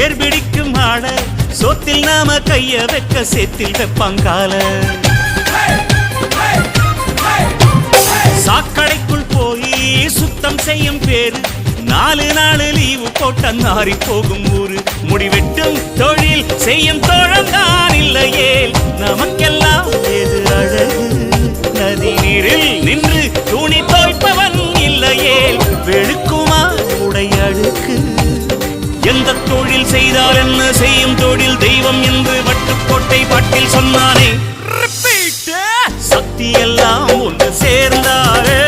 ஏர் பிடிக்கும் ஆள சொத்தில் நாம கைய வைக்க சேத்தில் வெப்பாங்கால சாக்கடைக்குள் போய் சுத்தம் செய்யும் பேரு 4 நாள் லீவு போட்ட நாரி போகும் ஊரு முடிவெட்டும் தொழில் செய்யும் தோழம்தான் இல்லையே நமக்கெல்லாம் எது அழகு நதி நீரில் நின்று துணி தோய்ப்பவன் இல்லையே வெளுக்குமா உடை அழுக்கு எந்த தொழில் செய்தால் என்ன செய்யும் தொழில் தெய்வம் என்று வட்டுக்கோட்டை பாட்டில் சொன்னானே சக்தி எல்லாம் ஒன்று சேர்ந்தாரே